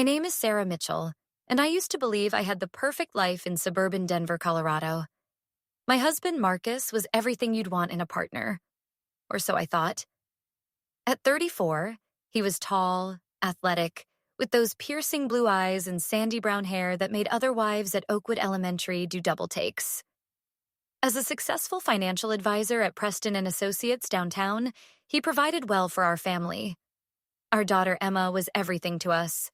name is Sarah Mitchell, and I used to believe I had the perfect life in suburban Denver, Colorado. My husband, Marcus, was everything you'd want in a partner. Or so I thought. At 34, he was tall, athletic, with those piercing blue eyes and sandy brown hair that made other wives at Oakwood Elementary do double takes. As a successful financial advisor at Preston and Associates downtown, he provided well for our family. Our daughter Emma was everything to us.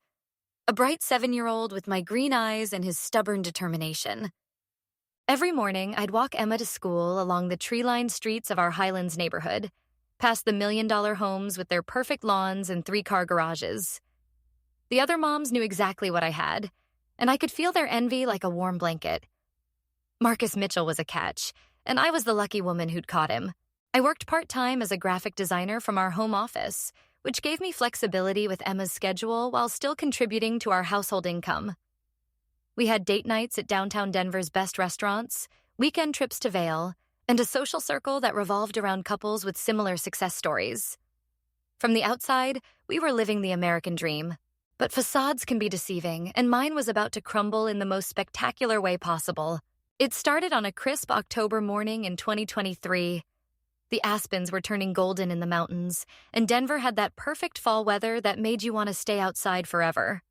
A bright 7-year-old with my green eyes and his stubborn determination. Every morning, I'd walk Emma to school along the tree-lined streets of our Highlands neighborhood, past the million-dollar homes with their perfect lawns and 3-car garages. The other moms knew exactly what I had, and I could feel their envy like a warm blanket. Marcus Mitchell was a catch, and I was the lucky woman who'd caught him. I worked part-time as a graphic designer from our home office, which gave me flexibility with Emma's schedule while still contributing to our household income. We had date nights at downtown Denver's best restaurants, weekend trips to Vail, and a social circle that revolved around couples with similar success stories. From the outside, we were living the American dream. But facades can be deceiving, and mine was about to crumble in the most spectacular way possible. It started on a crisp October morning in 2023. The aspens were turning golden in the mountains, and Denver had that perfect fall weather that made you want to stay outside forever.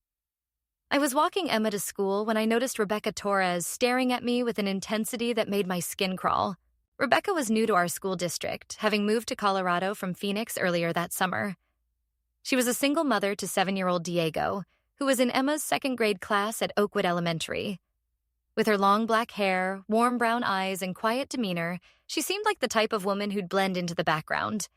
I was walking Emma to school when I noticed Rebecca Torres staring at me with an intensity that made my skin crawl. Rebecca was new to our school district, having moved to Colorado from Phoenix earlier that summer. She was a single mother to 7-year-old Diego, who was in Emma's second-grade class at Oakwood Elementary. With her long black hair, warm brown eyes, and quiet demeanor, she seemed like the type of woman who'd blend into the background.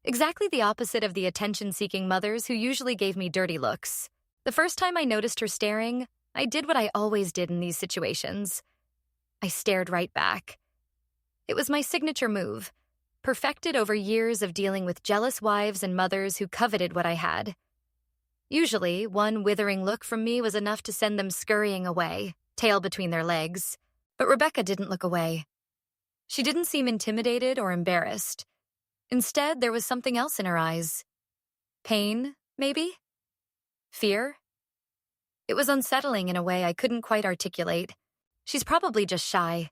Exactly the opposite of the attention-seeking mothers who usually gave me dirty looks. The first time I noticed her staring, I did what I always did in these situations. I stared right back. It was my signature move, perfected over years of dealing with jealous wives and mothers who coveted what I had. Usually, one withering look from me was enough to send them scurrying away, tail between their legs. But Rebecca didn't look away. She didn't seem intimidated or embarrassed. Instead, there was something else in her eyes. Pain, maybe? Fear? It was unsettling in a way I couldn't quite articulate. She's probably just shy,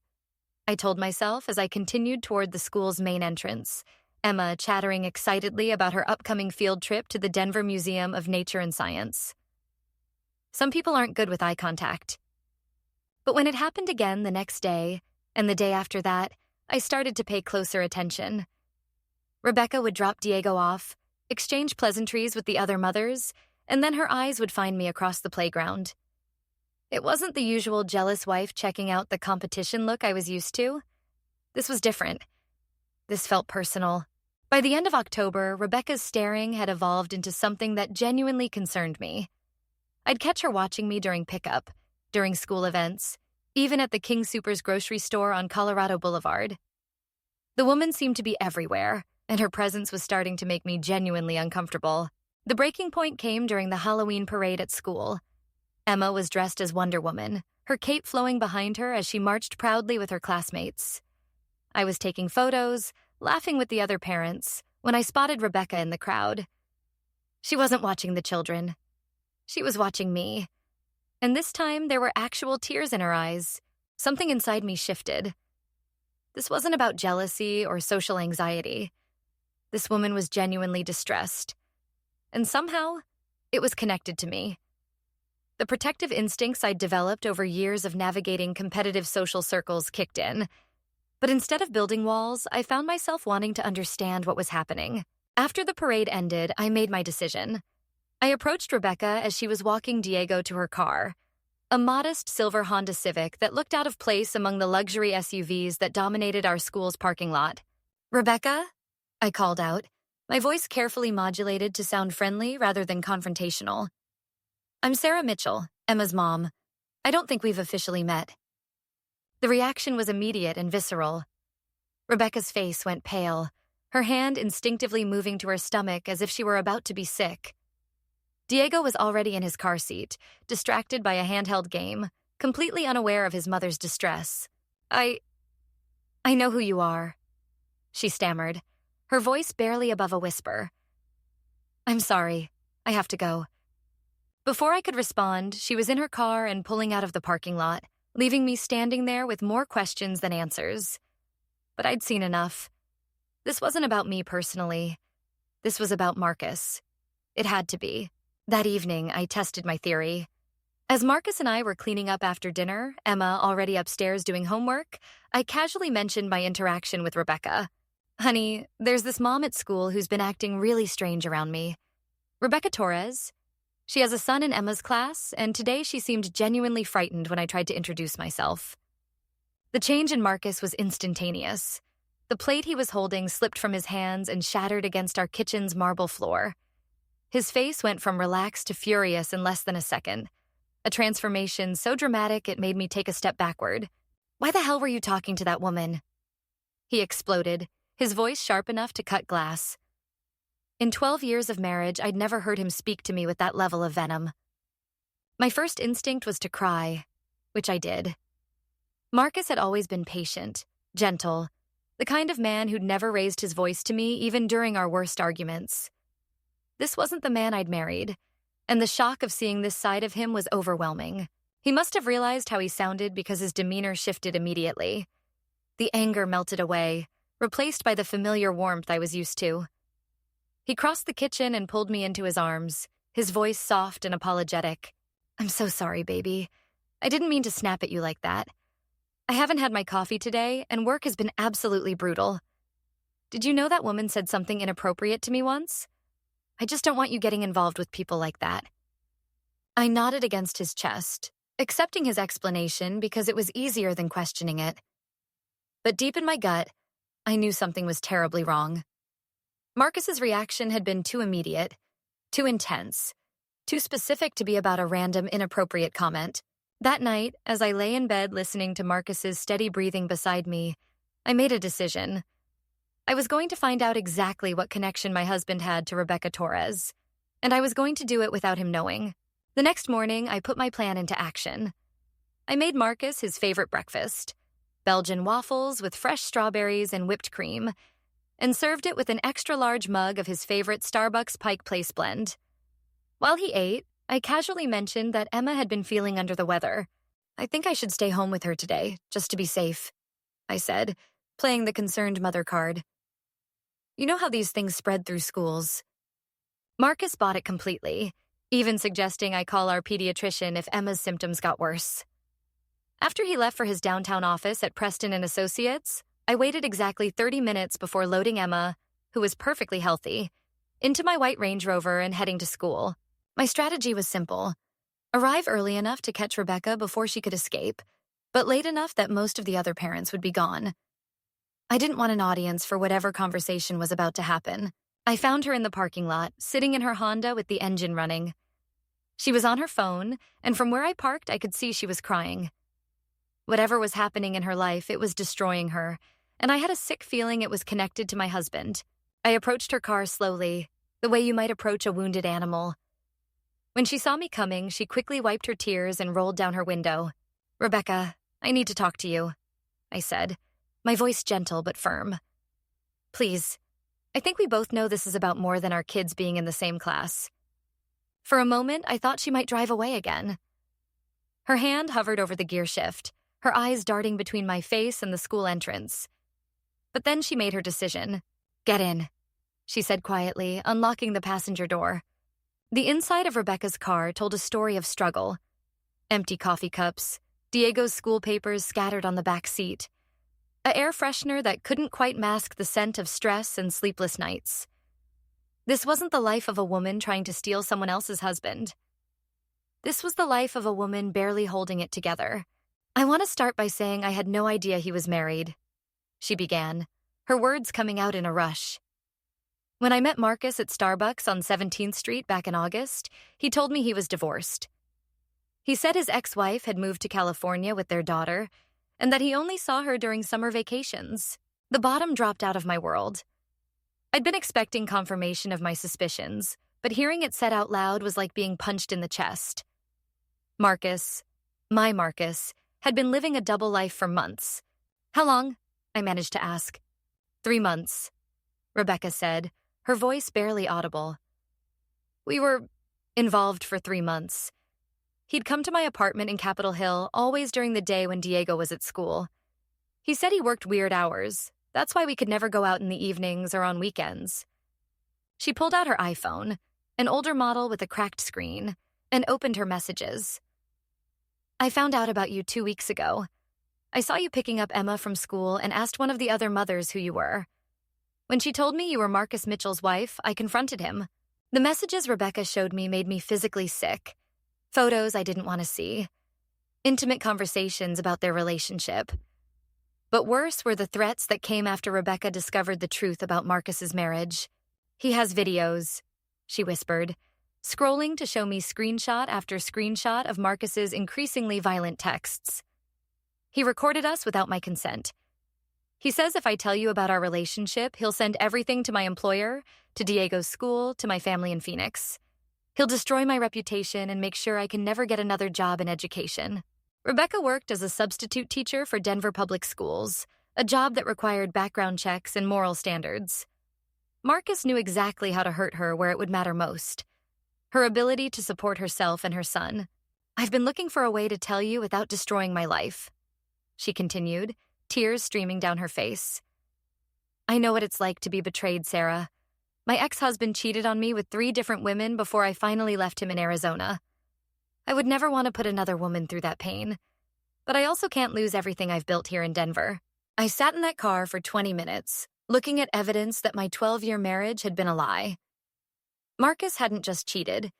I told myself as I continued toward the school's main entrance, Emma chattering excitedly about her upcoming field trip to the Denver Museum of Nature and Science. Some people aren't good with eye contact. But when it happened again the next day, and the day after that, I started to pay closer attention. Rebecca would drop Diego off, exchange pleasantries with the other mothers, and then her eyes would find me across the playground. It wasn't the usual jealous wife checking out the competition look I was used to. This was different. This felt personal. By the end of October, Rebecca's staring had evolved into something that genuinely concerned me. I'd catch her watching me during pickup, during school events, even at the King Soopers grocery store on Colorado Boulevard. The woman seemed to be everywhere, and her presence was starting to make me genuinely uncomfortable. The breaking point came during the Halloween parade at school. Emma was dressed as Wonder Woman, her cape flowing behind her as she marched proudly with her classmates. I was taking photos, laughing with the other parents, when I spotted Rebecca in the crowd. She wasn't watching the children. She was watching me. And this time, there were actual tears in her eyes. Something inside me shifted. This wasn't about jealousy or social anxiety. This woman was genuinely distressed. And somehow, it was connected to me. The protective instincts I'd developed over years of navigating competitive social circles kicked in. But instead of building walls, I found myself wanting to understand what was happening. After the parade ended, I made my decision. I approached Rebecca as she was walking Diego to her car, a modest silver Honda Civic that looked out of place among the luxury SUVs that dominated our school's parking lot. "Rebecca?" I called out, my voice carefully modulated to sound friendly rather than confrontational. "I'm Sarah Mitchell, Emma's mom. I don't think we've officially met." The reaction was immediate and visceral. Rebecca's face went pale, her hand instinctively moving to her stomach as if she were about to be sick. Diego was already in his car seat, distracted by a handheld game, completely unaware of his mother's distress. I know who you are," she stammered, her voice barely above a whisper. "I'm sorry. I have to go." Before I could respond, she was in her car and pulling out of the parking lot, leaving me standing there with more questions than answers. But I'd seen enough. This wasn't about me personally. This was about Marcus. It had to be. That evening, I tested my theory. As Marcus and I were cleaning up after dinner, Emma already upstairs doing homework, I casually mentioned my interaction with Rebecca. Honey, there's this mom at school who's been acting really strange around me. Rebecca Torres. She has a son in Emma's class, and today she seemed genuinely frightened when I tried to introduce myself. The change in Marcus was instantaneous. The plate he was holding slipped from his hands and shattered against our kitchen's marble floor. His face went from relaxed to furious in less than a second, a transformation so dramatic it made me take a step backward. "Why the hell were you talking to that woman?" He exploded, his voice sharp enough to cut glass. In 12 years of marriage, I'd never heard him speak to me with that level of venom. My first instinct was to cry, which I did. Marcus had always been patient, gentle, the kind of man who'd never raised his voice to me even during our worst arguments. This wasn't the man I'd married, and the shock of seeing this side of him was overwhelming. He must have realized how he sounded because his demeanor shifted immediately. The anger melted away, replaced by the familiar warmth I was used to. He crossed the kitchen and pulled me into his arms, his voice soft and apologetic. "I'm so sorry, baby. I didn't mean to snap at you like that. I haven't had my coffee today, and work has been absolutely brutal. Did you know that woman said something inappropriate to me once? I just don't want you getting involved with people like that." I nodded against his chest, accepting his explanation because it was easier than questioning it. But deep in my gut, I knew something was terribly wrong. Marcus's reaction had been too immediate, too intense, too specific to be about a random, inappropriate comment. That night, as I lay in bed listening to Marcus's steady breathing beside me, I made a decision. I was going to find out exactly what connection my husband had to Rebecca Torres, and I was going to do it without him knowing. The next morning, I put my plan into action. I made Marcus his favorite breakfast, Belgian waffles with fresh strawberries and whipped cream, and served it with an extra-large mug of his favorite Starbucks Pike Place blend. While he ate, I casually mentioned that Emma had been feeling under the weather. "I think I should stay home with her today, just to be safe," I said, playing the concerned mother card. You know how these things spread through schools. Marcus bought it completely, even suggesting I call our pediatrician if Emma's symptoms got worse. After he left for his downtown office at Preston and Associates, I waited exactly 30 minutes before loading Emma, who was perfectly healthy, into my white Range Rover and heading to school. My strategy was simple. Arrive early enough to catch Rebecca before she could escape, but late enough that most of the other parents would be gone. I didn't want an audience for whatever conversation was about to happen. I found her in the parking lot, sitting in her Honda with the engine running. She was on her phone, and from where I parked, I could see she was crying. Whatever was happening in her life, it was destroying her, and I had a sick feeling it was connected to my husband. I approached her car slowly, the way you might approach a wounded animal. When she saw me coming, she quickly wiped her tears and rolled down her window. "Rebecca, I need to talk to you," I said, my voice gentle but firm. "Please, I think we both know this is about more than our kids being in the same class." For a moment, I thought she might drive away again. Her hand hovered over the gear shift, her eyes darting between my face and the school entrance. But then she made her decision. "Get in," she said quietly, unlocking the passenger door. The inside of Rebecca's car told a story of struggle. Empty coffee cups, Diego's school papers scattered on the back seat, an air freshener that couldn't quite mask the scent of stress and sleepless nights. This wasn't the life of a woman trying to steal someone else's husband. This was the life of a woman barely holding it together. "I want to start by saying I had no idea he was married," she began, her words coming out in a rush. "When I met Marcus at Starbucks on 17th Street back in August, he told me he was divorced. He said his ex-wife had moved to California with their daughter, and that he only saw her during summer vacations. The bottom dropped out of my world. I'd been expecting confirmation of my suspicions, but hearing it said out loud was like being punched in the chest. Marcus, my Marcus, had been living a double life for months. "How long?" I managed to ask. 3 months, Rebecca said, her voice barely audible. We were Involved for 3 months. He'd come to my apartment in Capitol Hill always during the day when Diego was at school. He said he worked weird hours. That's why we could never go out in the evenings or on weekends. She pulled out her iPhone, an older model with a cracked screen, and opened her messages. I found out about you 2 weeks ago. I saw you picking up Emma from school and asked one of the other mothers who you were. When she told me you were Marcus Mitchell's wife, I confronted him. The messages Rebecca showed me made me physically sick. Photos I didn't want to see. Intimate conversations about their relationship. But worse were the threats that came after Rebecca discovered the truth about Marcus's marriage. He has videos, she whispered, scrolling to show me screenshot after screenshot of Marcus's increasingly violent texts. He recorded us without my consent. He says if I tell you about our relationship, he'll send everything to my employer, to Diego's school, to my family in Phoenix. He'll destroy my reputation and make sure I can never get another job in education. Rebecca worked as a substitute teacher for Denver Public Schools, a job that required background checks and moral standards. Marcus knew exactly how to hurt her where it would matter most. Her ability to support herself and her son. I've been looking for a way to tell you without destroying my life, she continued, tears streaming down her face. I know what it's like to be betrayed, Sarah. My ex-husband cheated on me with 3 different women before I finally left him in Arizona. I would never want to put another woman through that pain. But I also can't lose everything I've built here in Denver. I sat in that car for 20 minutes, looking at evidence that my 12-year marriage had been a lie. Marcus hadn't just cheated.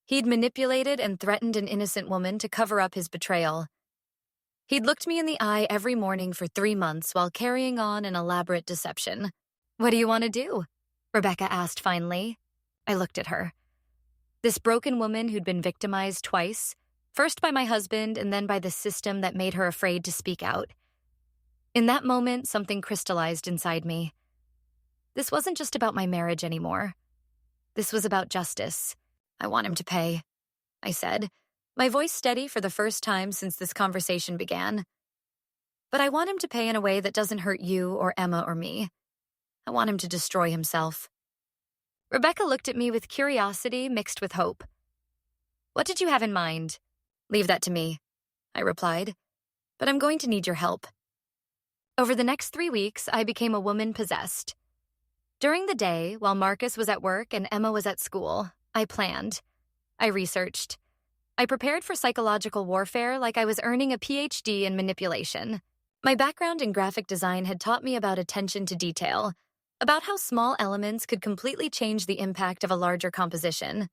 He'd manipulated and threatened an innocent woman to cover up his betrayal. He'd looked me in the eye every morning for 3 months while carrying on an elaborate deception. What do you want to do? Rebecca asked finally. I looked at her. This broken woman who'd been victimized twice, first by my husband and then by the system that made her afraid to speak out. In that moment, something crystallized inside me. This wasn't just about my marriage anymore. This was about justice. I want him to pay, I said, my voice steady for the first time since this conversation began. But I want him to pay in a way that doesn't hurt you or Emma or me. I want him to destroy himself. Rebecca looked at me with curiosity mixed with hope. What did you have in mind? Leave that to me, I replied. But I'm going to need your help. Over the next 3 weeks, I became a woman possessed. During the day, while Marcus was at work and Emma was at school, I planned. I researched. I prepared for psychological warfare like I was earning a PhD in manipulation. My background in graphic design had taught me about attention to detail, about how small elements could completely change the impact of a larger composition.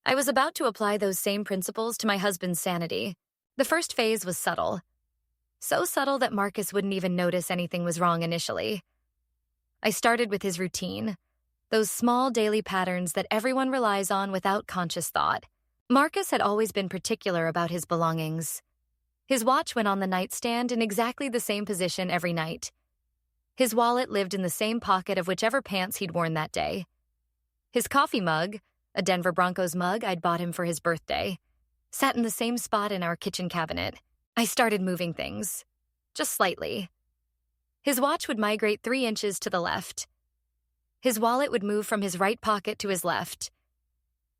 I was about to apply those same principles to my husband's sanity. The first phase was subtle. So subtle that Marcus wouldn't even notice anything was wrong initially. I started with his routine, those small daily patterns that everyone relies on without conscious thought. Marcus had always been particular about his belongings. His watch went on the nightstand in exactly the same position every night. His wallet lived in the same pocket of whichever pants he'd worn that day. His coffee mug, a Denver Broncos mug I'd bought him for his birthday, sat in the same spot in our kitchen cabinet. I started moving things, just slightly. His watch would migrate 3 inches to the left. His wallet would move from his right pocket to his left.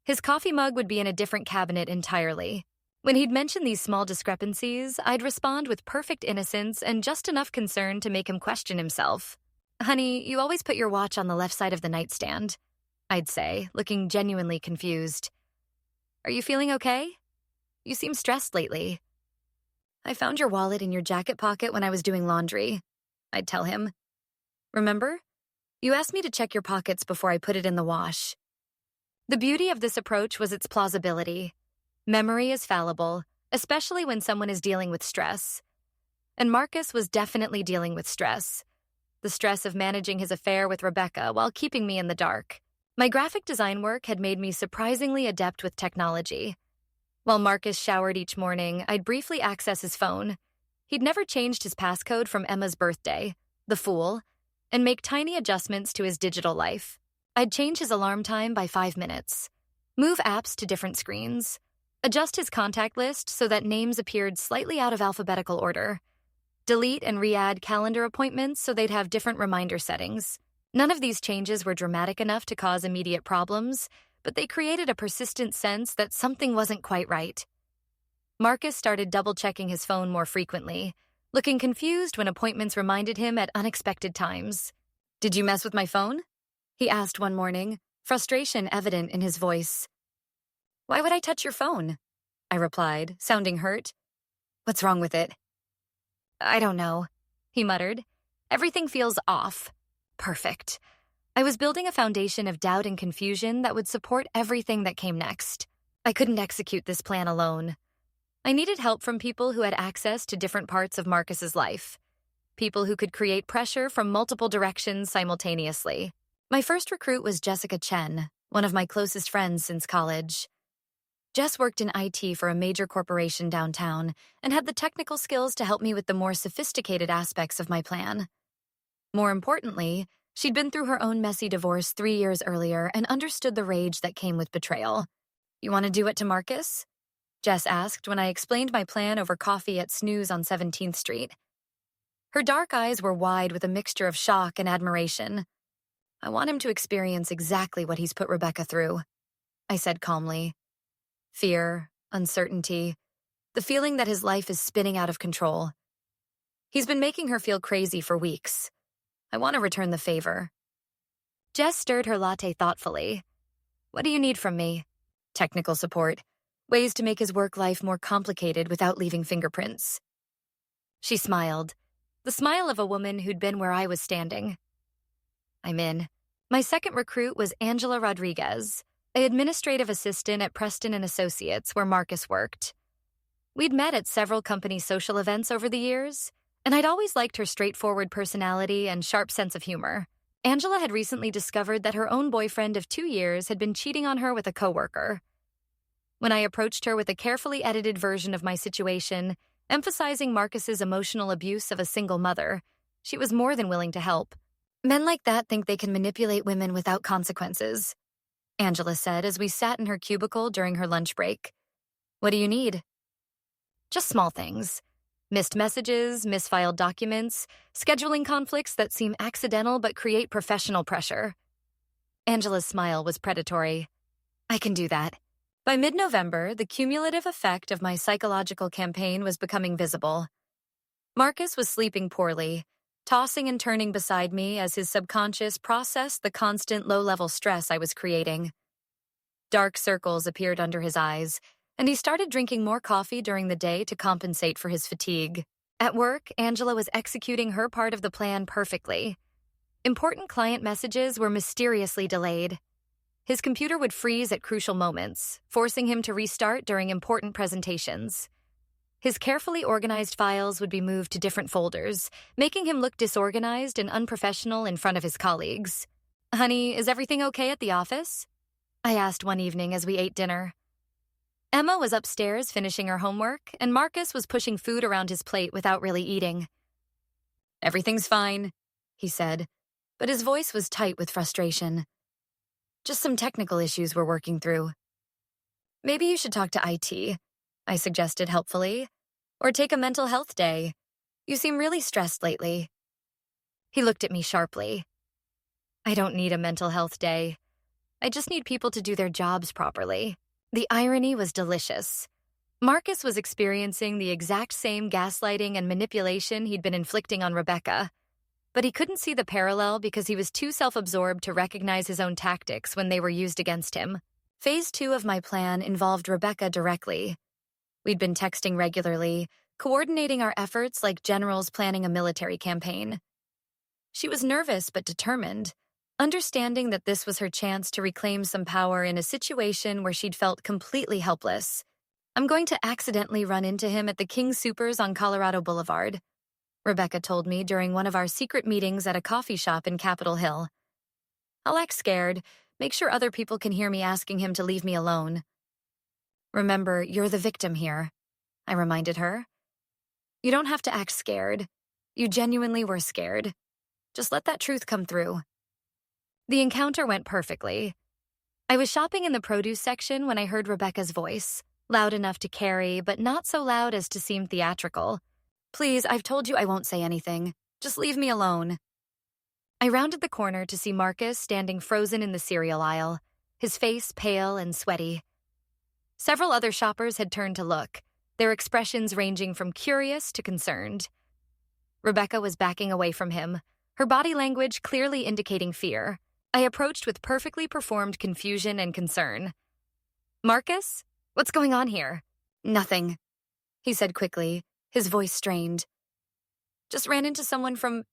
His coffee mug would be in a different cabinet entirely. When he'd mention these small discrepancies, I'd respond with perfect innocence and just enough concern to make him question himself. Honey, you always put your watch on the left side of the nightstand, I'd say, looking genuinely confused. Are you feeling okay? You seem stressed lately. I found your wallet in your jacket pocket when I was doing laundry, I'd tell him. Remember? You asked me to check your pockets before I put it in the wash. The beauty of this approach was its plausibility. Memory is fallible, especially when someone is dealing with stress. And Marcus was definitely dealing with stress. The stress of managing his affair with Rebecca while keeping me in the dark. My graphic design work had made me surprisingly adept with technology. While Marcus showered each morning, I'd briefly access his phone. He'd never changed his passcode from Emma's birthday, the fool, and make tiny adjustments to his digital life. I'd change his alarm time by 5 minutes, move apps to different screens, adjust his contact list so that names appeared slightly out of alphabetical order, delete and re-add calendar appointments so they'd have different reminder settings. None of these changes were dramatic enough to cause immediate problems, but they created a persistent sense that something wasn't quite right. Marcus started double-checking his phone more frequently, looking confused when appointments reminded him at unexpected times. "Did you mess with my phone?" he asked one morning, frustration evident in his voice. "Why would I touch your phone?" I replied, sounding hurt. "What's wrong with it?" "I don't know," he muttered. "Everything feels off." Perfect. I was building a foundation of doubt and confusion that would support everything that came next. I couldn't execute this plan alone. I needed help from people who had access to different parts of Marcus's life, people who could create pressure from multiple directions simultaneously. My first recruit was Jessica Chen, one of my closest friends since college. Jess worked in IT for a major corporation downtown and had the technical skills to help me with the more sophisticated aspects of my plan. More importantly, she'd been through her own messy divorce 3 years earlier and understood the rage that came with betrayal. "You want to do it to Marcus?" Jess asked when I explained my plan over coffee at Snooze on 17th Street. Her dark eyes were wide with a mixture of shock and admiration. "I want him to experience exactly what he's put Rebecca through," I said calmly. Fear, uncertainty, the feeling that his life is spinning out of control. He's been making her feel crazy for weeks. I want to return the favor. Jess stirred her latte thoughtfully. "What do you need from me?" "Technical support. Ways to make his work life more complicated without leaving fingerprints." She smiled, the smile of a woman who'd been where I was standing. "I'm in." My second recruit was Angela Rodriguez, an administrative assistant at Preston and Associates where Marcus worked. We'd met at several company social events over the years, and I'd always liked her straightforward personality and sharp sense of humor. Angela had recently discovered that her own boyfriend of 2 years had been cheating on her with a coworker. When I approached her with a carefully edited version of my situation, emphasizing Marcus's emotional abuse of a single mother, she was more than willing to help. "Men like that think they can manipulate women without consequences," Angela said as we sat in her cubicle during her lunch break. "What do you need?" "Just small things. Missed messages, misfiled documents, scheduling conflicts that seem accidental but create professional pressure." Angela's smile was predatory. "I can do that." By mid-November, the cumulative effect of my psychological campaign was becoming visible. Marcus was sleeping poorly, tossing and turning beside me as his subconscious processed the constant low-level stress I was creating. Dark circles appeared under his eyes, and he started drinking more coffee during the day to compensate for his fatigue. At work, Angela was executing her part of the plan perfectly. Important client messages were mysteriously delayed. His computer would freeze at crucial moments, forcing him to restart during important presentations. His carefully organized files would be moved to different folders, making him look disorganized and unprofessional in front of his colleagues. "Honey, is everything okay at the office?" I asked one evening as we ate dinner. Emma was upstairs finishing her homework, and Marcus was pushing food around his plate without really eating. "Everything's fine," he said, but his voice was tight with frustration. "Just some technical issues we're working through." "Maybe you should talk to IT," I suggested helpfully, "or take a mental health day. You seem really stressed lately." He looked at me sharply. "I don't need a mental health day. I just need people to do their jobs properly." The irony was delicious. Marcus was experiencing the exact same gaslighting and manipulation he'd been inflicting on Rebecca, but he couldn't see the parallel because he was too self-absorbed to recognize his own tactics when they were used against him. Phase 2 of my plan involved Rebecca directly. We'd been texting regularly, coordinating our efforts like generals planning a military campaign. She was nervous but determined, understanding that this was her chance to reclaim some power in a situation where she'd felt completely helpless. "I'm going to accidentally run into him at the King Soopers on Colorado Boulevard," Rebecca told me during one of our secret meetings at a coffee shop in Capitol Hill. "I'll act scared, make sure other people can hear me asking him to leave me alone." "Remember, you're the victim here," I reminded her. "You don't have to act scared. You genuinely were scared. Just let that truth come through." The encounter went perfectly. I was shopping in the produce section when I heard Rebecca's voice, loud enough to carry, but not so loud as to seem theatrical. "Please, I've told you I won't say anything. Just leave me alone." I rounded the corner to see Marcus standing frozen in the cereal aisle. his face pale and sweaty. Several other shoppers had turned to look, their expressions ranging from curious to concerned. Rebecca was backing away from him, her body language clearly indicating fear. I approached with perfectly performed confusion and concern. "Marcus? What's going on here?" "Nothing," he said quickly, his voice strained. "Just ran into someone from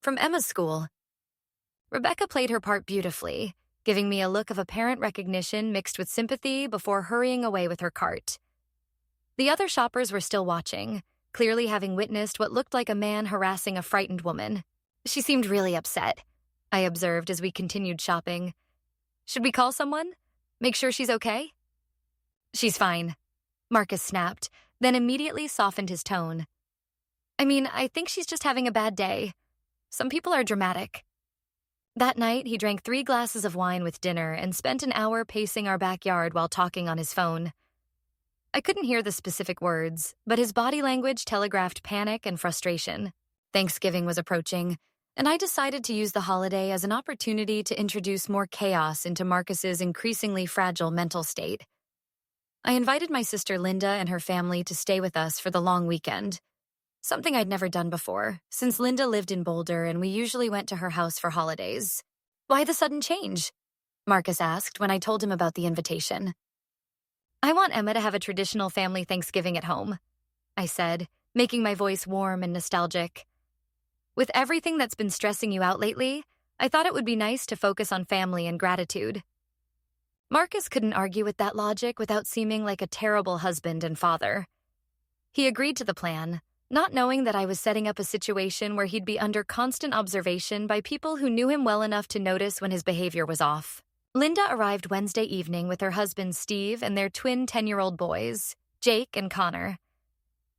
Emma's school." Rebecca played her part beautifully, giving me a look of apparent recognition mixed with sympathy before hurrying away with her cart. The other shoppers were still watching, clearly having witnessed what looked like a man harassing a frightened woman. "She seemed really upset," I observed as we continued shopping. "Should we call someone? Make sure she's okay?" "She's fine," Marcus snapped, then immediately softened his tone. "I mean, I think she's just having a bad day. Some people are dramatic." That night, he drank 3 glasses of wine with dinner and spent an hour pacing our backyard while talking on his phone. I couldn't hear the specific words, but his body language telegraphed panic and frustration. Thanksgiving was approaching, and I decided to use the holiday as an opportunity to introduce more chaos into Marcus's increasingly fragile mental state. I invited my sister Linda and her family to stay with us for the long weekend, something I'd never done before, since Linda lived in Boulder and we usually went to her house for holidays. "Why the sudden change?" Marcus asked when I told him about the invitation. "I want Emma to have a traditional family Thanksgiving at home," I said, making my voice warm and nostalgic. "With everything that's been stressing you out lately, I thought it would be nice to focus on family and gratitude." Marcus couldn't argue with that logic without seeming like a terrible husband and father. He agreed to the plan, not knowing that I was setting up a situation where he'd be under constant observation by people who knew him well enough to notice when his behavior was off. Linda arrived Wednesday evening with her husband Steve and their twin 10-year-old boys, Jake and Connor.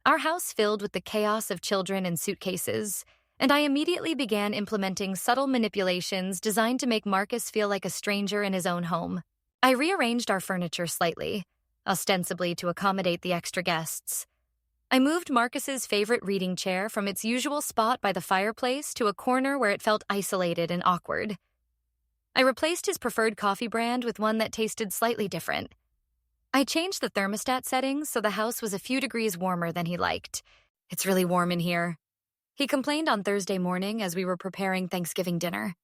Our house filled with the chaos of children and suitcases, and I immediately began implementing subtle manipulations designed to make Marcus feel like a stranger in his own home. I rearranged our furniture slightly, ostensibly to accommodate the extra guests. I moved Marcus's favorite reading chair from its usual spot by the fireplace to a corner where it felt isolated and awkward. I replaced his preferred coffee brand with one that tasted slightly different. I changed the thermostat settings so the house was a few degrees warmer than he liked. "It's really warm in here," he complained on Thursday morning as we were preparing Thanksgiving dinner.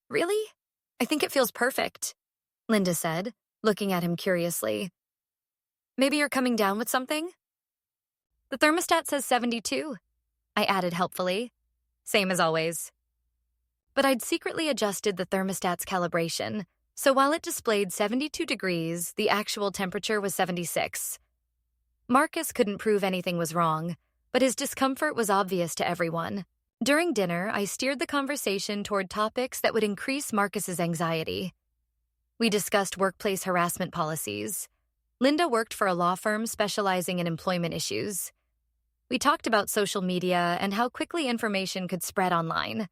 "Really? I think it feels perfect," Linda said, looking at him curiously. "Maybe you're coming down with something?" "The thermostat says 72, I added helpfully. "Same as always." But I'd secretly adjusted the thermostat's calibration, so while it displayed 72 degrees, the actual temperature was 76. Marcus couldn't prove anything was wrong, but his discomfort was obvious to everyone. During dinner, I steered the conversation toward topics that would increase Marcus's anxiety. We discussed workplace harassment policies. Linda worked for a law firm specializing in employment issues. We talked about social media and how quickly information could spread online.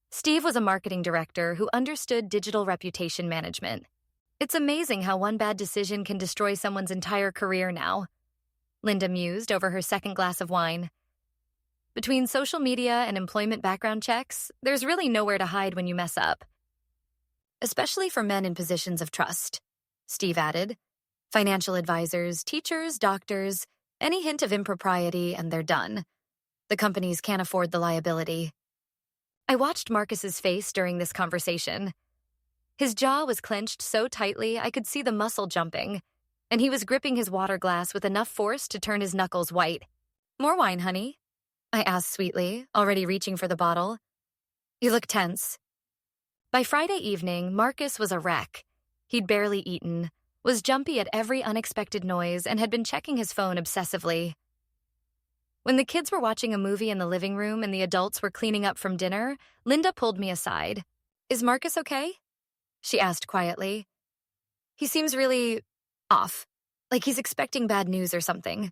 Steve was a marketing director who understood digital reputation management. "It's amazing how one bad decision can destroy someone's entire career now," Linda mused over her second glass of wine. "Between social media and employment background checks, there's really nowhere to hide when you mess up. Especially for men in positions of trust," Steve added. "Financial advisors, teachers, doctors, any hint of impropriety and they're done. The companies can't afford the liability." I watched Marcus's face during this conversation. His jaw was clenched so tightly I could see the muscle jumping, and he was gripping his water glass with enough force to turn his knuckles white. "More wine, honey?" I asked sweetly, already reaching for the bottle. "You look tense." By Friday evening, Marcus was a wreck. He'd barely eaten, was jumpy at every unexpected noise, and had been checking his phone obsessively. When the kids were watching a movie in the living room and the adults were cleaning up from dinner, Linda pulled me aside. "Is Marcus okay?" she asked quietly. "He seems really off, like he's expecting bad news or something."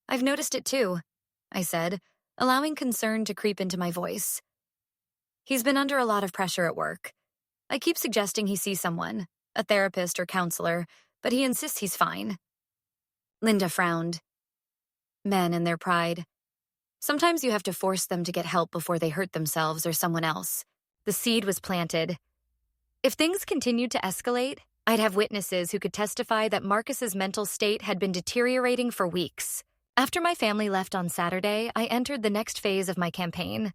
"I've noticed it too," I said, allowing concern to creep into my voice. "He's been under a lot of pressure at work. I keep suggesting he see someone, a therapist or counselor, but he insists he's fine." Linda frowned. Men and their pride. Sometimes you have to force them to get help before they hurt themselves or someone else. The seed was planted. If things continued to escalate, I'd have witnesses who could testify that Marcus's mental state had been deteriorating for weeks. After my family left on Saturday, I entered the next phase of my campaign.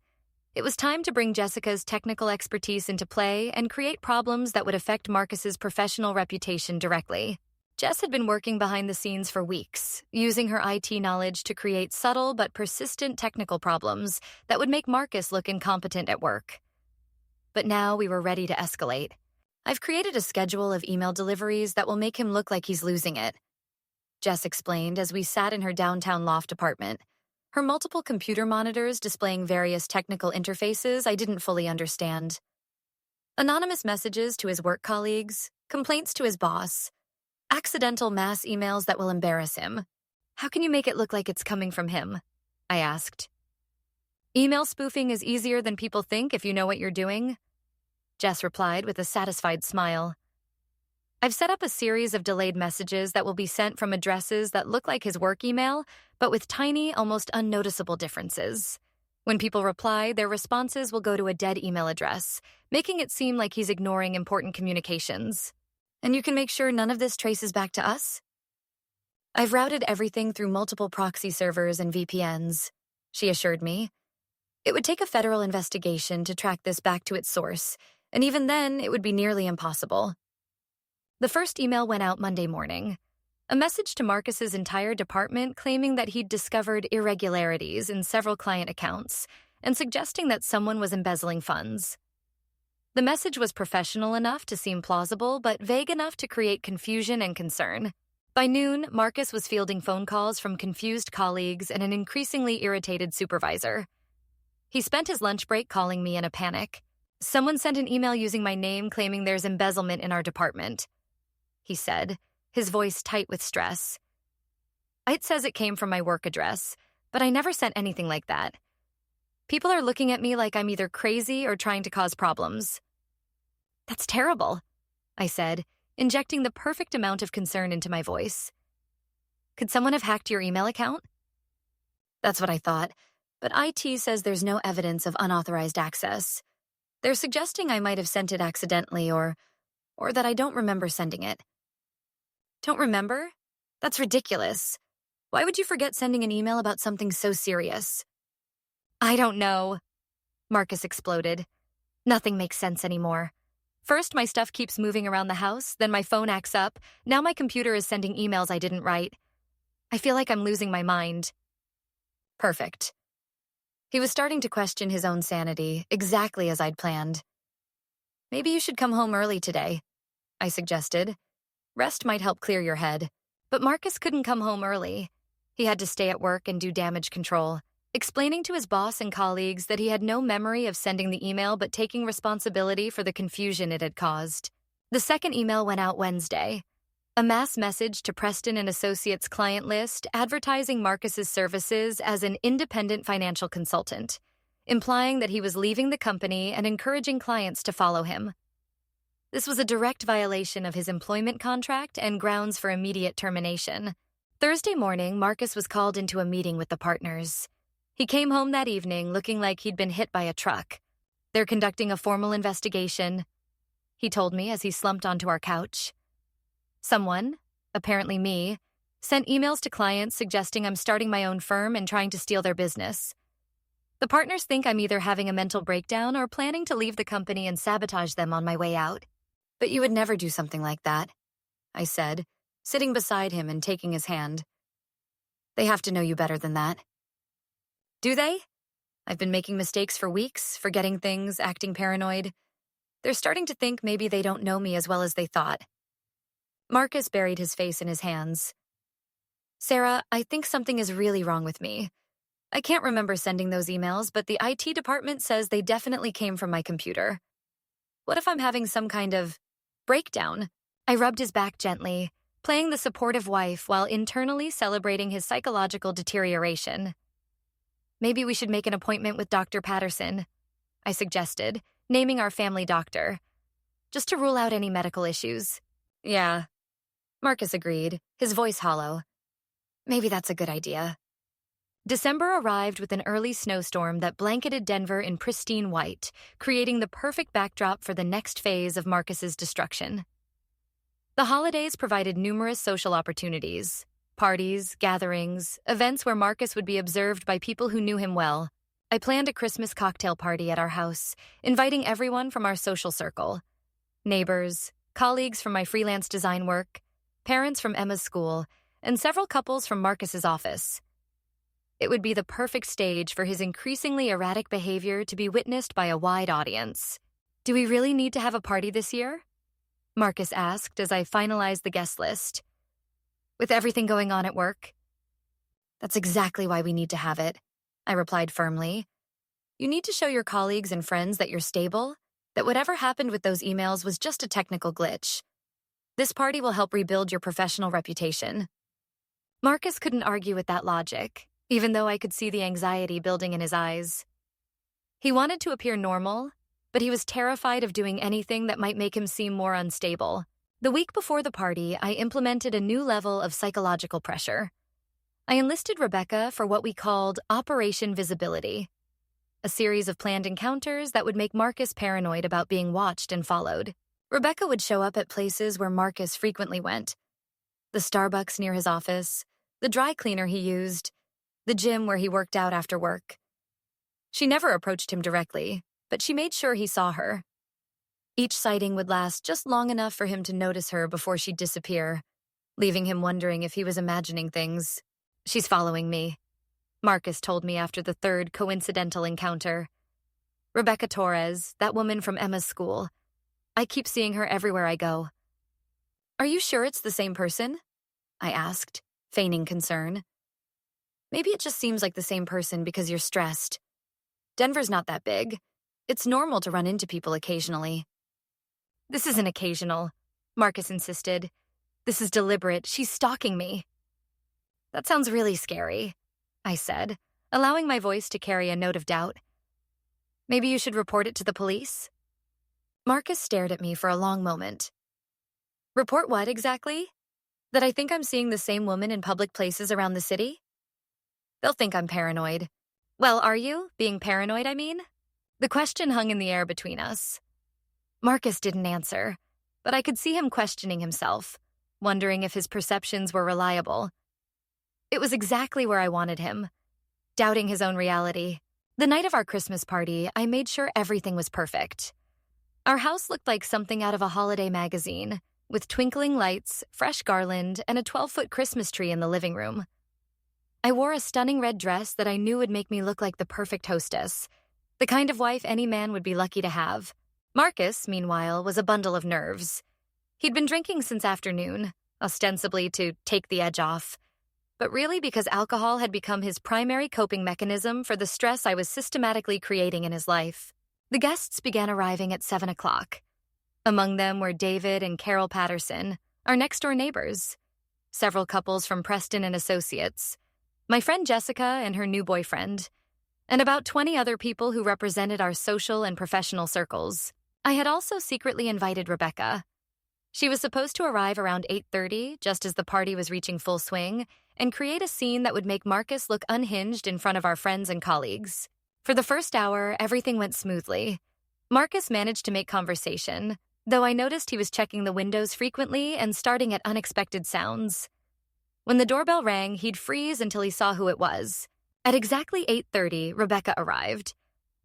It was time to bring Jessica's technical expertise into play and create problems that would affect Marcus's professional reputation directly. Jess had been working behind the scenes for weeks, using her IT knowledge to create subtle but persistent technical problems that would make Marcus look incompetent at work. But now we were ready to escalate. I've created a schedule of email deliveries that will make him look like he's losing it, Jess explained as we sat in her downtown loft apartment, her multiple computer monitors displaying various technical interfaces I didn't fully understand. Anonymous messages to his work colleagues, complaints to his boss, accidental mass emails that will embarrass him. How can you make it look like it's coming from him? I asked. Email spoofing is easier than people think if you know what you're doing, Jess replied with a satisfied smile. I've set up a series of delayed messages that will be sent from addresses that look like his work email, but with tiny, almost unnoticeable differences. When people reply, their responses will go to a dead email address, making it seem like he's ignoring important communications. And you can make sure none of this traces back to us? I've routed everything through multiple proxy servers and VPNs, she assured me. It would take a federal investigation to track this back to its source, and even then, it would be nearly impossible. The first email went out Monday morning, a message to Marcus's entire department claiming that he'd discovered irregularities in several client accounts and suggesting that someone was embezzling funds. The message was professional enough to seem plausible, but vague enough to create confusion and concern. By noon, Marcus was fielding phone calls from confused colleagues and an increasingly irritated supervisor. He spent his lunch break calling me in a panic. Someone sent an email using my name claiming there's embezzlement in our department, he said, his voice tight with stress. It says it came from my work address, but I never sent anything like that. People are looking at me like I'm either crazy or trying to cause problems. That's terrible, I said, injecting the perfect amount of concern into my voice. Could someone have hacked your email account? That's what I thought, but IT says there's no evidence of unauthorized access. They're suggesting I might have sent it accidentally or that I don't remember sending it. Don't remember? That's ridiculous. Why would you forget sending an email about something so serious? I don't know, Marcus exploded. Nothing makes sense anymore. First, my stuff keeps moving around the house, then my phone acts up, now my computer is sending emails I didn't write. I feel like I'm losing my mind. Perfect. He was starting to question his own sanity, exactly as I'd planned. Maybe you should come home early today, I suggested. Rest might help clear your head. But Marcus couldn't come home early. He had to stay at work and do damage control, explaining to his boss and colleagues that he had no memory of sending the email but taking responsibility for the confusion it had caused. The second email went out Wednesday, a mass message to Preston and Associates client list advertising Marcus's services as an independent financial consultant, implying that he was leaving the company and encouraging clients to follow him. This was a direct violation of his employment contract and grounds for immediate termination. Thursday morning, Marcus was called into a meeting with the partners. He came home that evening looking like he'd been hit by a truck. They're conducting a formal investigation, he told me as he slumped onto our couch. Someone, apparently me, sent emails to clients suggesting I'm starting my own firm and trying to steal their business. The partners think I'm either having a mental breakdown or planning to leave the company and sabotage them on my way out. But you would never do something like that, I said, sitting beside him and taking his hand. They have to know you better than that. Do they? I've been making mistakes for weeks, forgetting things, acting paranoid. They're starting to think maybe they don't know me as well as they thought. Marcus buried his face in his hands. Sarah, I think something is really wrong with me. I can't remember sending those emails, but the IT department says they definitely came from my computer. What if I'm having some kind of breakdown? I rubbed his back gently, playing the supportive wife while internally celebrating his psychological deterioration. Maybe we should make an appointment with Dr. Patterson, I suggested, naming our family doctor, just to rule out any medical issues. Yeah, Marcus agreed, his voice hollow. Maybe that's a good idea. December arrived with an early snowstorm that blanketed Denver in pristine white, creating the perfect backdrop for the next phase of Marcus's destruction. The holidays provided numerous social opportunities: parties, gatherings, events where Marcus would be observed by people who knew him well. I planned a Christmas cocktail party at our house, inviting everyone from our social circle: neighbors, colleagues from my freelance design work, parents from Emma's school, and several couples from Marcus's office. It would be the perfect stage for his increasingly erratic behavior to be witnessed by a wide audience. "Do we really need to have a party this year?" Marcus asked as I finalized the guest list. "With everything going on at work?" "That's exactly why we need to have it," I replied firmly. "You need to show your colleagues and friends that you're stable, that whatever happened with those emails was just a technical glitch. This party will help rebuild your professional reputation." Marcus couldn't argue with that logic, even though I could see the anxiety building in his eyes. He wanted to appear normal, but he was terrified of doing anything that might make him seem more unstable. The week before the party, I implemented a new level of psychological pressure. I enlisted Rebecca for what we called Operation Visibility, a series of planned encounters that would make Marcus paranoid about being watched and followed. Rebecca would show up at places where Marcus frequently went: the Starbucks near his office, the dry cleaner he used, the gym where he worked out after work. She never approached him directly, but she made sure he saw her. Each sighting would last just long enough for him to notice her before she'd disappear, leaving him wondering if he was imagining things. "She's following me," Marcus told me after the third coincidental encounter. "Rebecca Torres, that woman from Emma's school. I keep seeing her everywhere I go." "Are you sure it's the same person?" I asked, feigning concern. "Maybe it just seems like the same person because you're stressed. Denver's not that big. It's normal to run into people occasionally." "This isn't occasional," Marcus insisted. "This is deliberate. She's stalking me." "That sounds really scary," I said, allowing my voice to carry a note of doubt. "Maybe you should report it to the police?" Marcus stared at me for a long moment. "Report what exactly? That I think I'm seeing the same woman in public places around the city?" "They'll think I'm paranoid." "Well, are you? Being paranoid, I mean?" The question hung in the air between us. Marcus didn't answer, but I could see him questioning himself, wondering if his perceptions were reliable. It was exactly where I wanted him, doubting his own reality. The night of our Christmas party, I made sure everything was perfect. Our house looked like something out of a holiday magazine, with twinkling lights, fresh garland, and a 12-foot Christmas tree in the living room. I wore a stunning red dress that I knew would make me look like the perfect hostess, the kind of wife any man would be lucky to have. Marcus, meanwhile, was a bundle of nerves. He'd been drinking since afternoon, ostensibly to take the edge off, but really because alcohol had become his primary coping mechanism for the stress I was systematically creating in his life. The guests began arriving at 7 o'clock. Among them were David and Carol Patterson, our next-door neighbors, several couples from Preston and Associates, my friend Jessica and her new boyfriend, and about 20 other people who represented our social and professional circles. I had also secretly invited Rebecca. She was supposed to arrive around 8:30, just as the party was reaching full swing, and create a scene that would make Marcus look unhinged in front of our friends and colleagues. For the first hour, everything went smoothly. Marcus managed to make conversation, though I noticed he was checking the windows frequently and starting at unexpected sounds. When the doorbell rang, he'd freeze until he saw who it was. At exactly 8:30, Rebecca arrived.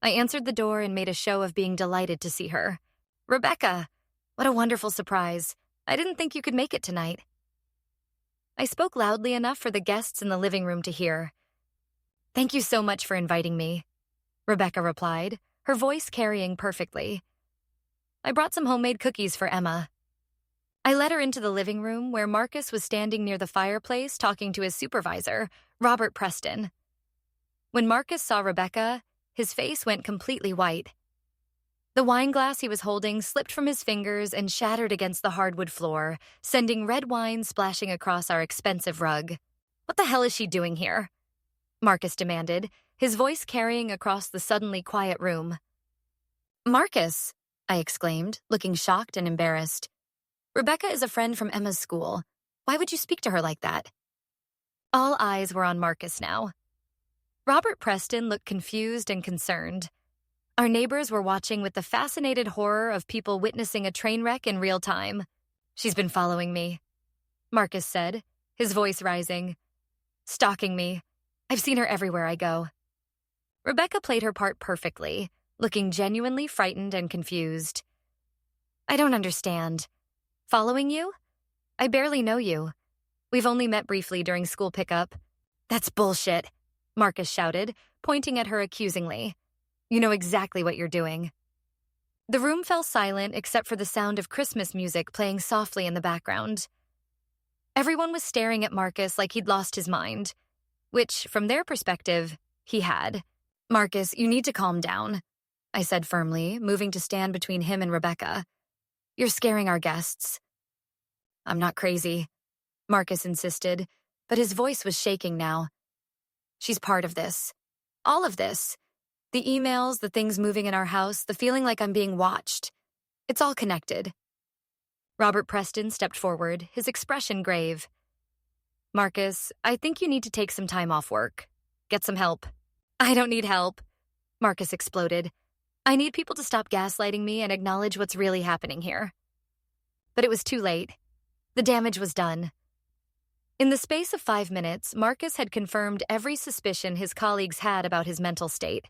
I answered the door and made a show of being delighted to see her. "Rebecca, what a wonderful surprise. I didn't think you could make it tonight." I spoke loudly enough for the guests in the living room to hear. "Thank you so much for inviting me," Rebecca replied, her voice carrying perfectly. "I brought some homemade cookies for Emma." I led her into the living room where Marcus was standing near the fireplace talking to his supervisor, Robert Preston. When Marcus saw Rebecca, his face went completely white. The wine glass he was holding slipped from his fingers and shattered against the hardwood floor, sending red wine splashing across our expensive rug. "What the hell is she doing here?" Marcus demanded, his voice carrying across the suddenly quiet room. "Marcus," I exclaimed, looking shocked and embarrassed. "Rebecca is a friend from Emma's school. Why would you speak to her like that?" All eyes were on Marcus now. Robert Preston looked confused and concerned. Our neighbors were watching with the fascinated horror of people witnessing a train wreck in real time. "She's been following me," Marcus said, his voice rising. "Stalking me. I've seen her everywhere I go." Rebecca played her part perfectly, looking genuinely frightened and confused. "I don't understand. Following you? I barely know you. We've only met briefly during school pickup." "That's bullshit," Marcus shouted, pointing at her accusingly. "You know exactly what you're doing." The room fell silent except for the sound of Christmas music playing softly in the background. Everyone was staring at Marcus like he'd lost his mind, which, from their perspective, he had. "Marcus, you need to calm down," I said firmly, moving to stand between him and Rebecca. "You're scaring our guests." "I'm not crazy," Marcus insisted, but his voice was shaking now. "She's part of this. All of this. The emails, the things moving in our house, the feeling like I'm being watched. It's all connected." Robert Preston stepped forward, his expression grave. "Marcus, I think you need to take some time off work. Get some help." "I don't need help," Marcus exploded. "I need people to stop gaslighting me and acknowledge what's really happening here." But it was too late. The damage was done. In the space of 5 minutes, Marcus had confirmed every suspicion his colleagues had about his mental state.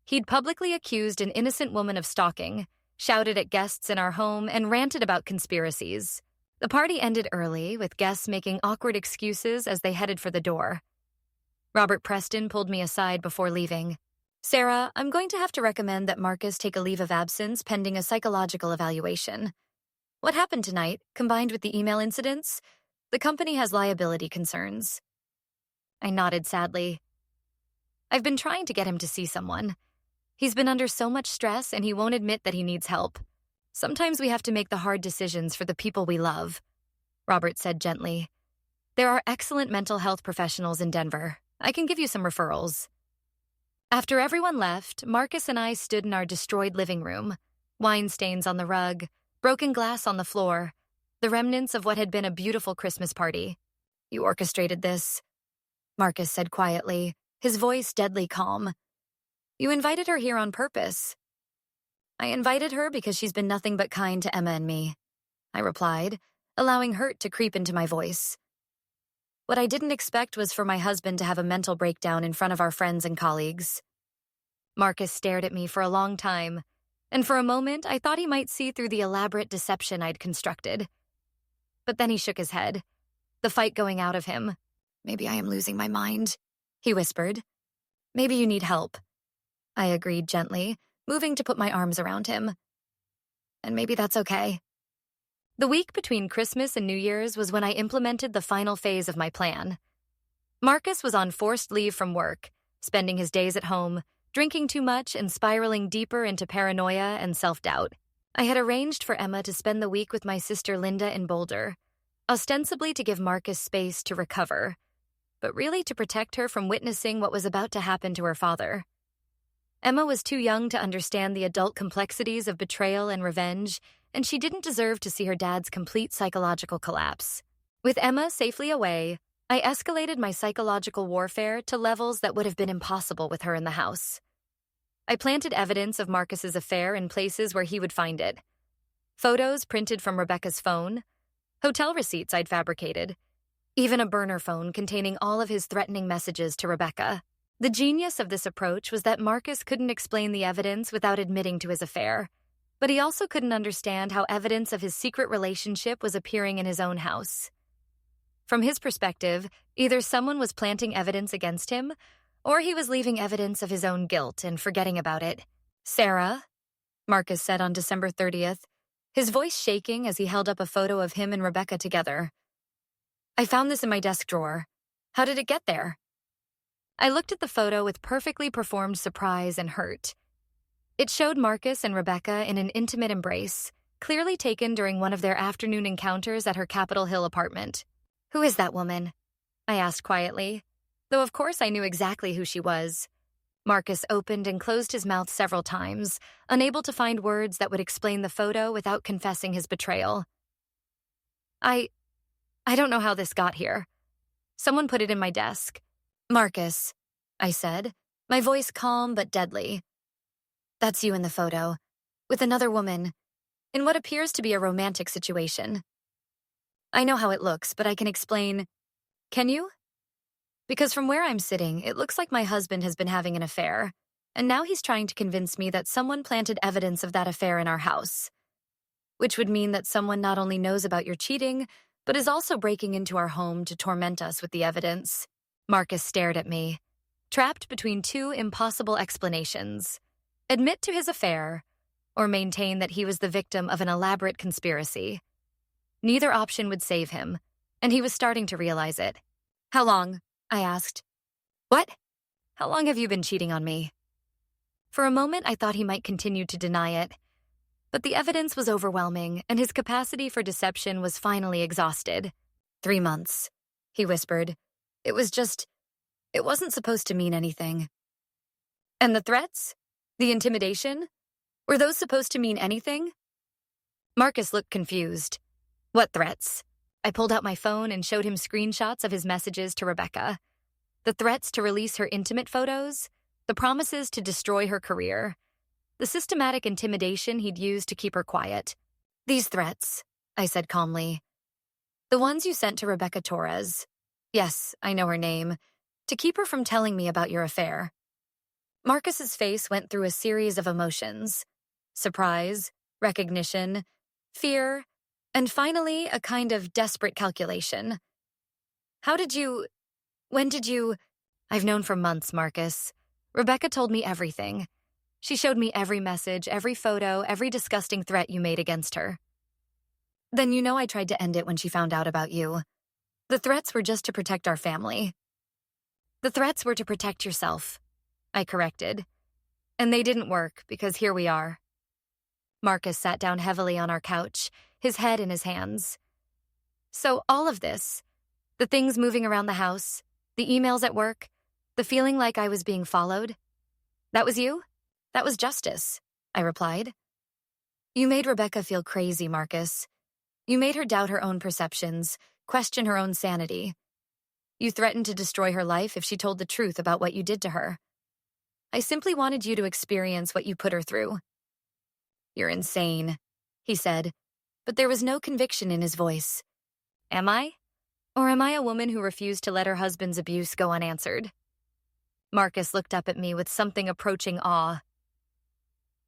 He'd publicly accused an innocent woman of stalking, shouted at guests in our home, and ranted about conspiracies. The party ended early, with guests making awkward excuses as they headed for the door. Robert Preston pulled me aside before leaving. "Sarah, I'm going to have to recommend that Marcus take a leave of absence pending a psychological evaluation. What happened tonight, combined with the email incidents, the company has liability concerns." I nodded sadly. "I've been trying to get him to see someone. He's been under so much stress and he won't admit that he needs help. Sometimes we have to make the hard decisions for the people we love," Robert said gently. "There are excellent mental health professionals in Denver. I can give you some referrals." After everyone left, Marcus and I stood in our destroyed living room, wine stains on the rug, broken glass on the floor, the remnants of what had been a beautiful Christmas party. "You orchestrated this," Marcus said quietly, his voice deadly calm. "You invited her here on purpose." "I invited her because she's been nothing but kind to Emma and me," I replied, allowing hurt to creep into my voice. What I didn't expect was for my husband to have a mental breakdown in front of our friends and colleagues. Marcus stared at me for a long time, and for a moment I thought he might see through the elaborate deception I'd constructed. But then he shook his head, the fight going out of him. "Maybe I am losing my mind," he whispered. "Maybe you need help," I agreed gently, moving to put my arms around him. "And maybe that's okay." The week between Christmas and New Year's was when I implemented the final phase of my plan. Marcus was on forced leave from work, spending his days at home, drinking too much and spiraling deeper into paranoia and self-doubt. I had arranged for Emma to spend the week with my sister Linda in Boulder, ostensibly to give Marcus space to recover, but really to protect her from witnessing what was about to happen to her father. Emma was too young to understand the adult complexities of betrayal and revenge, and she didn't deserve to see her dad's complete psychological collapse. With Emma safely away, I escalated my psychological warfare to levels that would have been impossible with her in the house. I planted evidence of Marcus's affair in places where he would find it. Photos printed from Rebecca's phone, hotel receipts I'd fabricated, even a burner phone containing all of his threatening messages to Rebecca. The genius of this approach was that Marcus couldn't explain the evidence without admitting to his affair, but he also couldn't understand how evidence of his secret relationship was appearing in his own house. From his perspective, either someone was planting evidence against him, or he was leaving evidence of his own guilt and forgetting about it. "Sarah," Marcus said on December 30th, his voice shaking as he held up a photo of him and Rebecca together. "I found this in my desk drawer. How did it get there?" I looked at the photo with perfectly performed surprise and hurt. It showed Marcus and Rebecca in an intimate embrace, clearly taken during one of their afternoon encounters at her Capitol Hill apartment. "Who is that woman?" I asked quietly, though of course I knew exactly who she was. Marcus opened and closed his mouth several times, unable to find words that would explain the photo without confessing his betrayal. I don't know how this got here. Someone put it in my desk." "Marcus," I said, my voice calm but deadly. That's you in the photo, with another woman, in what appears to be a romantic situation. I know how it looks, but I can explain. Can you? Because from where I'm sitting, it looks like my husband has been having an affair, and now he's trying to convince me that someone planted evidence of that affair in our house. Which would mean that someone not only knows about your cheating, but is also breaking into our home to torment us with the evidence. Marcus stared at me, trapped between two impossible explanations. Admit to his affair, or maintain that he was the victim of an elaborate conspiracy. Neither option would save him, and he was starting to realize it. How long? I asked. What? How long have you been cheating on me? For a moment, I thought he might continue to deny it. But the evidence was overwhelming, and his capacity for deception was finally exhausted. 3 months, he whispered. It wasn't supposed to mean anything. And the threats? The intimidation? Were those supposed to mean anything? Marcus looked confused. What threats? I pulled out my phone and showed him screenshots of his messages to Rebecca. The threats to release her intimate photos, the promises to destroy her career, the systematic intimidation he'd used to keep her quiet. These threats, I said calmly. The ones you sent to Rebecca Torres. Yes, I know her name. To keep her from telling me about your affair. Marcus's face went through a series of emotions. Surprise, recognition, fear, and finally a kind of desperate calculation. When did you... I've known for months, Marcus. Rebecca told me everything. She showed me every message, every photo, every disgusting threat you made against her. Then you know I tried to end it when she found out about you. The threats were just to protect our family. The threats were to protect yourself, I corrected. And they didn't work, because here we are. Marcus sat down heavily on our couch, his head in his hands. So all of this, the things moving around the house, the emails at work, the feeling like I was being followed, that was you? That was justice, I replied. You made Rebecca feel crazy, Marcus. You made her doubt her own perceptions, question her own sanity. You threatened to destroy her life if she told the truth about what you did to her. I simply wanted you to experience what you put her through. You're insane, he said, but there was no conviction in his voice. Am I? Or am I a woman who refused to let her husband's abuse go unanswered? Marcus looked up at me with something approaching awe.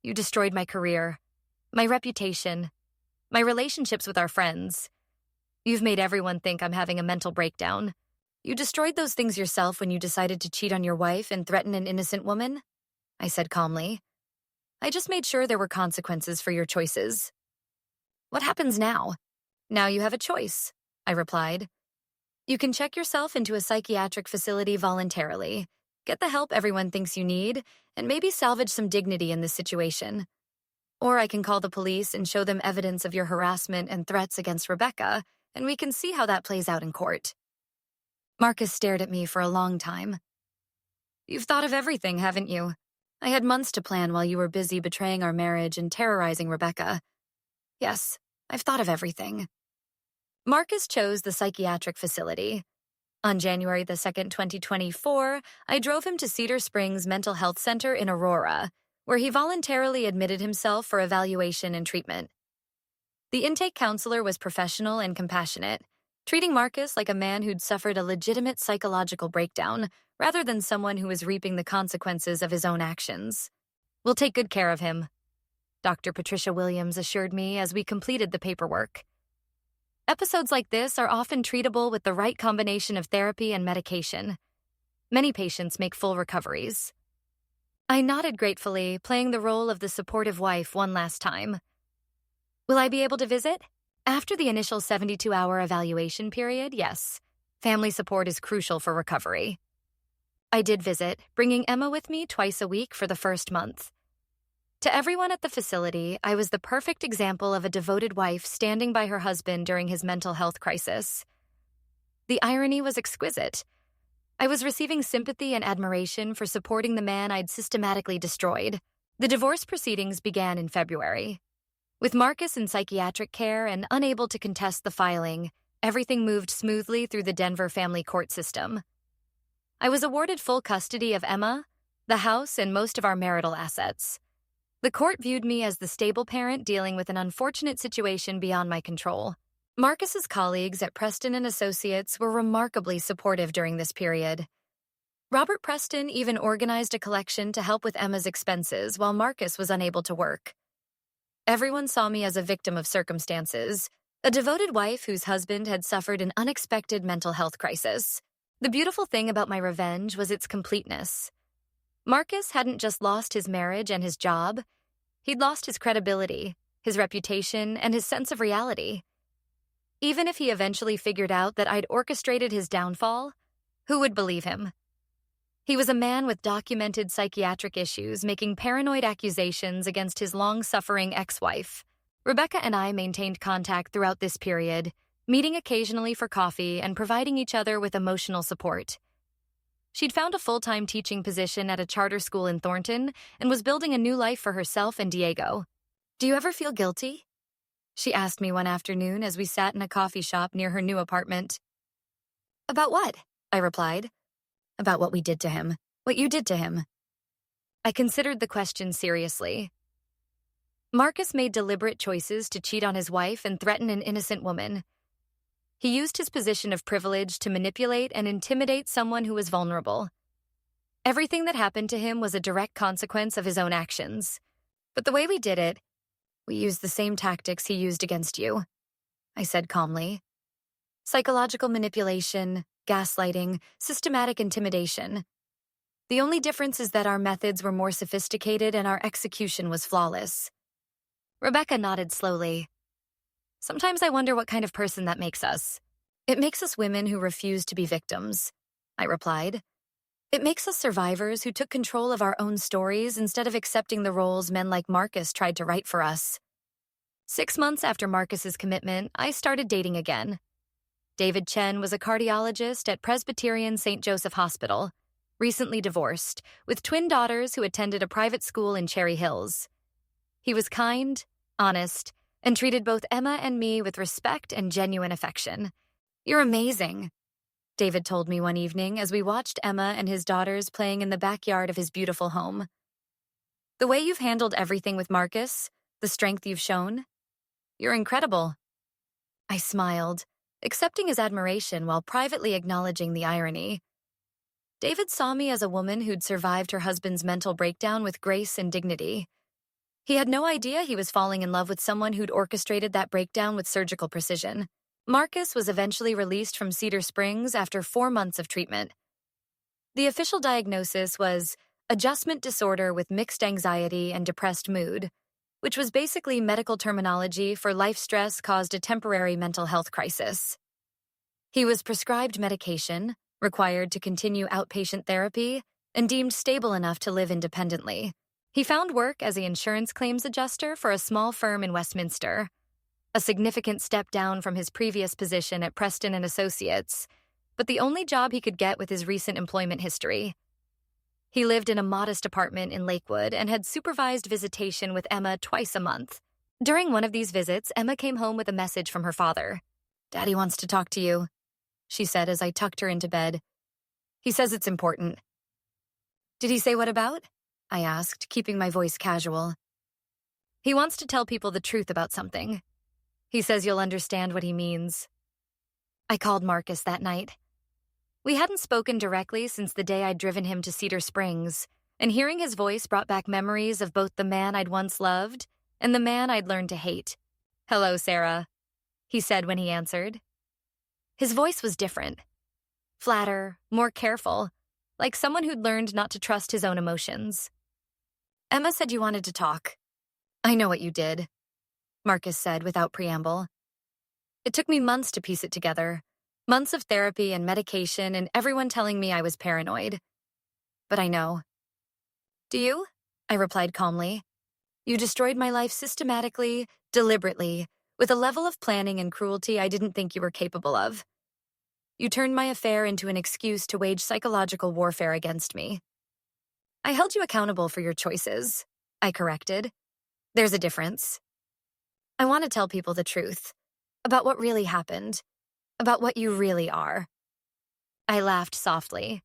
You destroyed my career, my reputation, my relationships with our friends. You've made everyone think I'm having a mental breakdown. You destroyed those things yourself when you decided to cheat on your wife and threaten an innocent woman, I said calmly. I just made sure there were consequences for your choices. What happens now? Now you have a choice, I replied. You can check yourself into a psychiatric facility voluntarily, get the help everyone thinks you need, and maybe salvage some dignity in this situation. Or I can call the police and show them evidence of your harassment and threats against Rebecca, and we can see how that plays out in court. Marcus stared at me for a long time. You've thought of everything, haven't you? I had months to plan while you were busy betraying our marriage and terrorizing Rebecca. Yes, I've thought of everything. Marcus chose the psychiatric facility. On January the 2nd, 2024, I drove him to Cedar Springs Mental Health Center in Aurora, where he voluntarily admitted himself for evaluation and treatment. The intake counselor was professional and compassionate, treating Marcus like a man who'd suffered a legitimate psychological breakdown, rather than someone who was reaping the consequences of his own actions. We'll take good care of him, Dr. Patricia Williams assured me as we completed the paperwork. Episodes like this are often treatable with the right combination of therapy and medication. Many patients make full recoveries. I nodded gratefully, playing the role of the supportive wife one last time. Will I be able to visit? After the initial 72-hour evaluation period, yes. Family support is crucial for recovery. I did visit, bringing Emma with me twice a week for the first month. To everyone at the facility, I was the perfect example of a devoted wife standing by her husband during his mental health crisis. The irony was exquisite. I was receiving sympathy and admiration for supporting the man I'd systematically destroyed. The divorce proceedings began in February. With Marcus in psychiatric care and unable to contest the filing, everything moved smoothly through the Denver family court system. I was awarded full custody of Emma, the house, and most of our marital assets. The court viewed me as the stable parent dealing with an unfortunate situation beyond my control. Marcus's colleagues at Preston and Associates were remarkably supportive during this period. Robert Preston even organized a collection to help with Emma's expenses while Marcus was unable to work. Everyone saw me as a victim of circumstances, a devoted wife whose husband had suffered an unexpected mental health crisis. The beautiful thing about my revenge was its completeness. Marcus hadn't just lost his marriage and his job, he'd lost his credibility, his reputation, and his sense of reality. Even if he eventually figured out that I'd orchestrated his downfall, who would believe him? He was a man with documented psychiatric issues making paranoid accusations against his long-suffering ex-wife. Rebecca and I maintained contact throughout this period, meeting occasionally for coffee and providing each other with emotional support. She'd found a full-time teaching position at a charter school in Thornton and was building a new life for herself and Diego. "Do you ever feel guilty?" she asked me one afternoon as we sat in a coffee shop near her new apartment. "About what?" I replied. "About what we did to him. What you did to him." I considered the question seriously. Marcus made deliberate choices to cheat on his wife and threaten an innocent woman. He used his position of privilege to manipulate and intimidate someone who was vulnerable. Everything that happened to him was a direct consequence of his own actions. But the way we did it, we used the same tactics he used against you, I said calmly. Psychological manipulation, gaslighting, systematic intimidation. The only difference is that our methods were more sophisticated and our execution was flawless. Rebecca nodded slowly. "Sometimes I wonder what kind of person that makes us." "It makes us women who refuse to be victims," I replied. "It makes us survivors who took control of our own stories instead of accepting the roles men like Marcus tried to write for us." 6 months after Marcus's commitment, I started dating again. David Chen was a cardiologist at Presbyterian St. Joseph Hospital, recently divorced, with twin daughters who attended a private school in Cherry Hills. He was kind, honest, and treated both Emma and me with respect and genuine affection. "You're amazing," David told me one evening as we watched Emma and his daughters playing in the backyard of his beautiful home. "The way you've handled everything with Marcus, the strength you've shown, you're incredible." I smiled, accepting his admiration while privately acknowledging the irony. David saw me as a woman who'd survived her husband's mental breakdown with grace and dignity. He had no idea he was falling in love with someone who'd orchestrated that breakdown with surgical precision. Marcus was eventually released from Cedar Springs after 4 months of treatment. The official diagnosis was adjustment disorder with mixed anxiety and depressed mood, which was basically medical terminology for life stress caused a temporary mental health crisis. He was prescribed medication, required to continue outpatient therapy, and deemed stable enough to live independently. He found work as the insurance claims adjuster for a small firm in Westminster, a significant step down from his previous position at Preston and Associates, but the only job he could get with his recent employment history. He lived in a modest apartment in Lakewood and had supervised visitation with Emma twice a month. During one of these visits, Emma came home with a message from her father. "Daddy wants to talk to you," she said as I tucked her into bed. "He says it's important." "Did he say what about?" I asked, keeping my voice casual. "He wants to tell people the truth about something. He says you'll understand what he means." I called Marcus that night. We hadn't spoken directly since the day I'd driven him to Cedar Springs, and hearing his voice brought back memories of both the man I'd once loved and the man I'd learned to hate. "Hello, Sarah," he said when he answered. His voice was different. Flatter, more careful, like someone who'd learned not to trust his own emotions. "Emma said you wanted to talk." "I know what you did," Marcus said without preamble. "It took me months to piece it together. Months of therapy and medication and everyone telling me I was paranoid. But I know." "Do you?" I replied calmly. "You destroyed my life systematically, deliberately, with a level of planning and cruelty I didn't think you were capable of. You turned my affair into an excuse to wage psychological warfare against me." "I held you accountable for your choices," I corrected. "There's a difference. I want to tell people the truth, about what really happened, about what you really are." I laughed softly.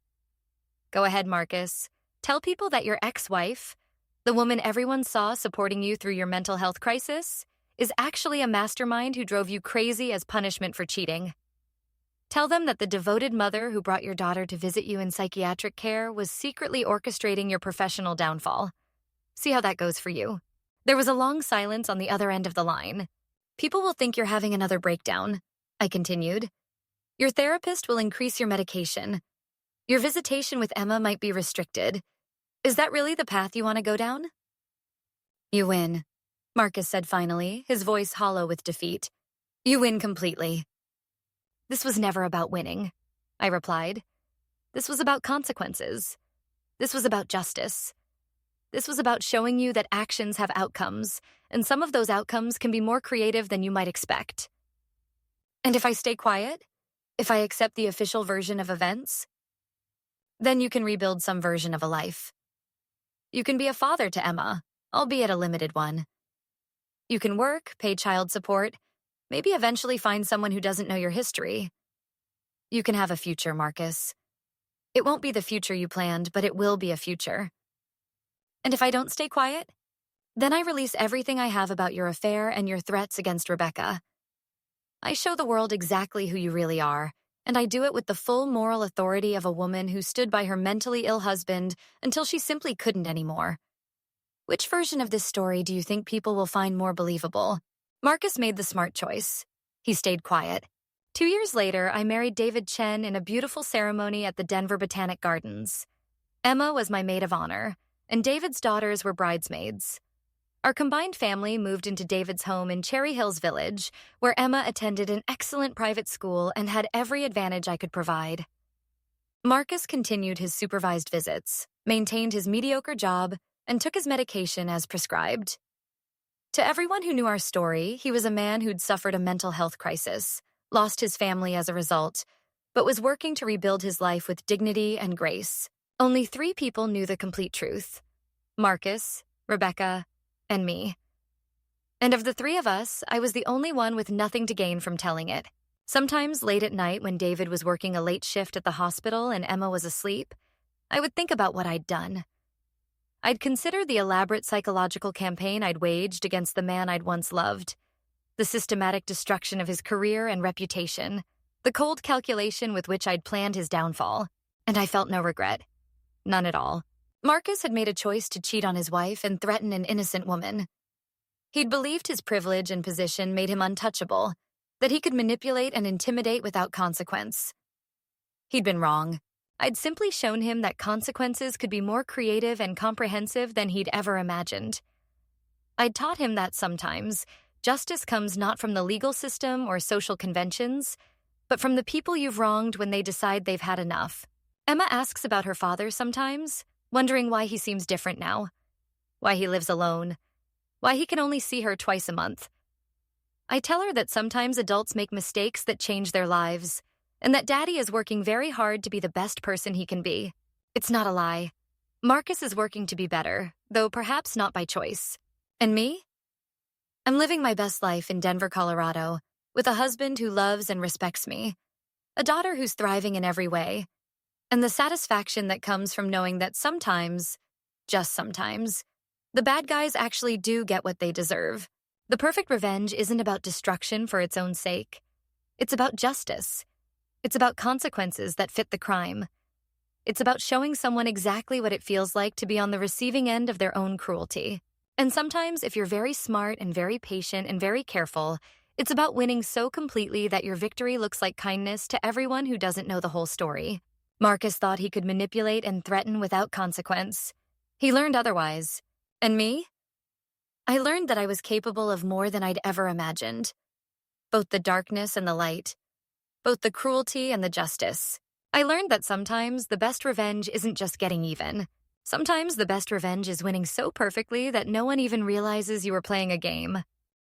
Go ahead, Marcus. Tell people that your ex-wife, the woman everyone saw supporting you through your mental health crisis, is actually a mastermind who drove you crazy as punishment for cheating. Tell them that the devoted mother who brought your daughter to visit you in psychiatric care was secretly orchestrating your professional downfall. See how that goes for you. There was a long silence on the other end of the line. People will think you're having another breakdown, I continued. Your therapist will increase your medication. Your visitation with Emma might be restricted. Is that really the path you want to go down? You win, Marcus said finally, his voice hollow with defeat. You win completely. This was never about winning, I replied. This was about consequences. This was about justice. This was about showing you that actions have outcomes, and some of those outcomes can be more creative than you might expect. And if I stay quiet, if I accept the official version of events, then you can rebuild some version of a life. You can be a father to Emma, albeit a limited one. You can work, pay child support, maybe eventually find someone who doesn't know your history. You can have a future, Marcus. It won't be the future you planned, but it will be a future. And if I don't stay quiet, then I release everything I have about your affair and your threats against Rebecca. I show the world exactly who you really are, and I do it with the full moral authority of a woman who stood by her mentally ill husband until she simply couldn't anymore. Which version of this story do you think people will find more believable? Marcus made the smart choice. He stayed quiet. 2 years later, I married David Chen in a beautiful ceremony at the Denver Botanic Gardens. Emma was my maid of honor, and David's daughters were bridesmaids. Our combined family moved into David's home in Cherry Hills Village, where Emma attended an excellent private school and had every advantage I could provide. Marcus continued his supervised visits, maintained his mediocre job, and took his medication as prescribed. To everyone who knew our story, he was a man who'd suffered a mental health crisis, lost his family as a result, but was working to rebuild his life with dignity and grace. Only 3 people knew the complete truth: Marcus, Rebecca, and me. And of the 3 of us, I was the only one with nothing to gain from telling it. Sometimes late at night when David was working a late shift at the hospital and Emma was asleep, I would think about what I'd done. I'd consider the elaborate psychological campaign I'd waged against the man I'd once loved, the systematic destruction of his career and reputation, the cold calculation with which I'd planned his downfall, and I felt no regret. None at all. Marcus had made a choice to cheat on his wife and threaten an innocent woman. He'd believed his privilege and position made him untouchable, that he could manipulate and intimidate without consequence. He'd been wrong. I'd simply shown him that consequences could be more creative and comprehensive than he'd ever imagined. I'd taught him that sometimes justice comes not from the legal system or social conventions, but from the people you've wronged when they decide they've had enough. Emma asks about her father sometimes, wondering why he seems different now, why he lives alone, why he can only see her twice a month. I tell her that sometimes adults make mistakes that change their lives, and that Daddy is working very hard to be the best person he can be. It's not a lie. Marcus is working to be better, though perhaps not by choice. And me? I'm living my best life in Denver, Colorado, with a husband who loves and respects me, a daughter who's thriving in every way, and the satisfaction that comes from knowing that sometimes, just sometimes, the bad guys actually do get what they deserve. The perfect revenge isn't about destruction for its own sake. It's about justice. It's about consequences that fit the crime. It's about showing someone exactly what it feels like to be on the receiving end of their own cruelty. And sometimes, if you're very smart and very patient and very careful, it's about winning so completely that your victory looks like kindness to everyone who doesn't know the whole story. Marcus thought he could manipulate and threaten without consequence. He learned otherwise. And me? I learned that I was capable of more than I'd ever imagined. Both the darkness and the light. Both the cruelty and the justice. I learned that sometimes the best revenge isn't just getting even. Sometimes the best revenge is winning so perfectly that no one even realizes you were playing a game.